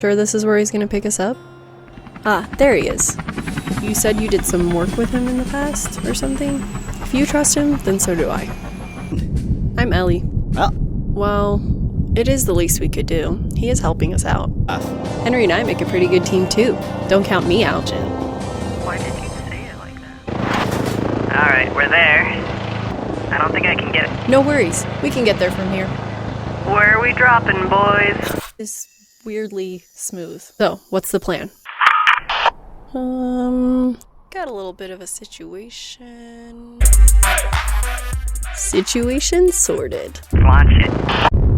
Sure this is where he's gonna pick us up? Ah, there he is. You said you did some work with him in the past, or something? If you trust him, then so do I. I'm Ellie. Well, it is the least we could do. He is helping us out. Henry and I make a pretty good team too. Don't count me out. Why did you say it like that? Alright, we're there. I don't think I can get it. No worries. We can get there from here. Where are we dropping, boys? It's weirdly smooth. So, what's the plan? Got a little bit of a situation. Situation sorted. Launch it.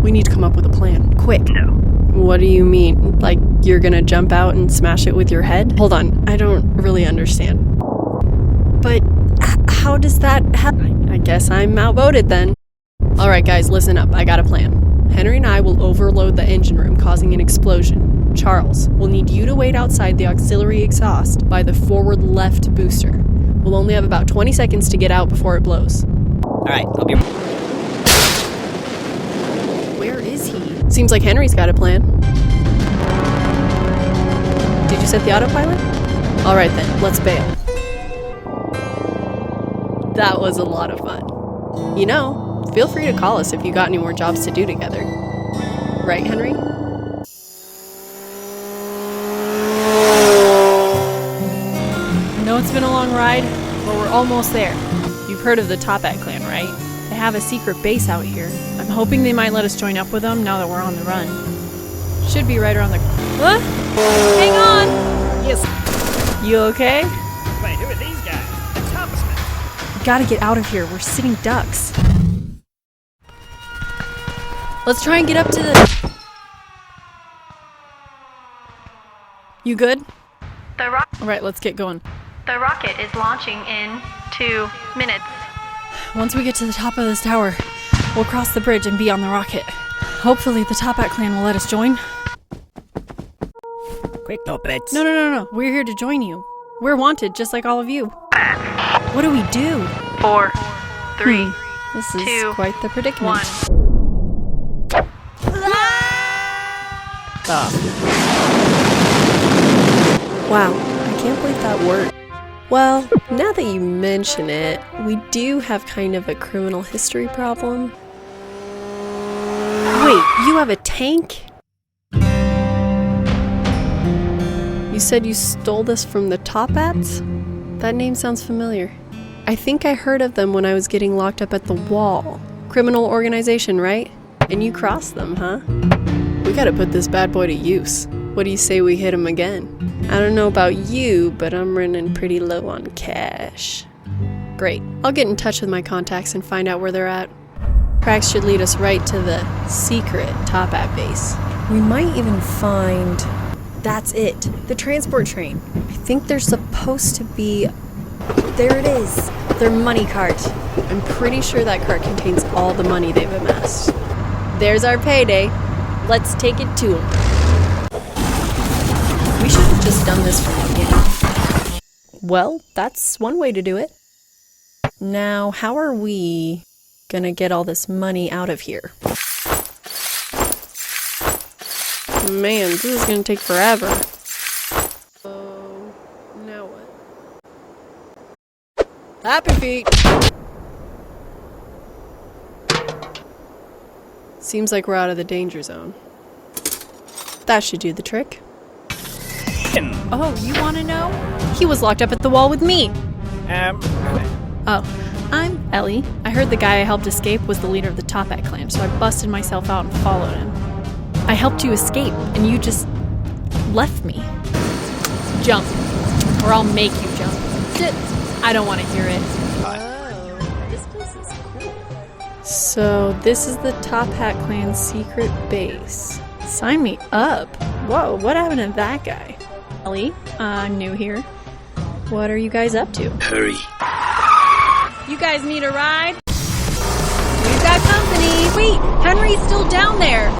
We need to come up with a plan. Quick. No. What do you mean? Like, you're gonna jump out and smash it with your head? Hold on, I don't really understand. But how does that happen? I guess I'm outvoted then. Alright guys, listen up, I got a plan. Henry and I will overload the engine room, causing an explosion. Charles, we'll need you to wait outside the auxiliary exhaust by the forward left booster. We'll only have about 20 seconds to get out before it blows. Alright, I'll be... Where is he? Seems like Henry's got a plan. Did you set the autopilot? Alright then, let's bail. That was a lot of fun. You know, feel free to call us if you got any more jobs to do together. Right, Henry? I know it's been a long ride, but we're almost there. You've heard of the Topat clan, right? They have a secret base out here. I'm hoping they might let us join up with them now that we're on the run. Should be right around the... What? Hang on! Yes. You okay? Wait, who are these guys? The topsmen. We gotta get out of here. We're sitting ducks. Let's try and get up to the... You good? Alright, let's get going. The rocket is launching in 2 minutes. Once we get to the top of this tower, we'll cross the bridge and be on the rocket. Hopefully the Topat clan will let us join. Quick, Topets. No. We're here to join you. We're wanted, just like all of you. What do we do? 4, 3, This is 2, quite the predicament. 1. Wow, I can't believe that worked. Well, now that you mention it, we do have kind of a criminal history problem. Wait, you have a tank? You said you stole this from the Topats? That name sounds familiar. I think I heard of them when I was getting locked up at the wall. Criminal organization, right? And you crossed them, huh? We gotta put this bad boy to use. What do you say we hit him again? I don't know about you, but I'm running pretty low on cash. Great. I'll get in touch with my contacts and find out where they're at. Tracks should lead us right to the secret Topat base. We might even find... That's it. The transport train. I think there's supposed to be... There it is. Their money cart. I'm pretty sure that cart contains all the money they've amassed. There's our payday. Let's take it to them. We should have just done this from the beginning. Well, that's one way to do it. Now, how are we gonna get all this money out of here? Man, this is gonna take forever. Oh, now what? Happy feet! Seems like we're out of the danger zone. That should do the trick. Oh, you want to know? He was locked up at the wall with me. Oh, I'm Ellie. I heard the guy I helped escape was the leader of the Topat clan, so I busted myself out and followed him. I helped you escape, and you just left me. Jump, or I'll make you jump. I don't want to hear it. Oh, this place is cool. So, this is the Topat clan's secret base. Sign me up. Whoa, what happened to that guy? Ellie, I'm new here. What are you guys up to? Hurry. You guys need a ride? We've got company. Wait, Henry's still down there.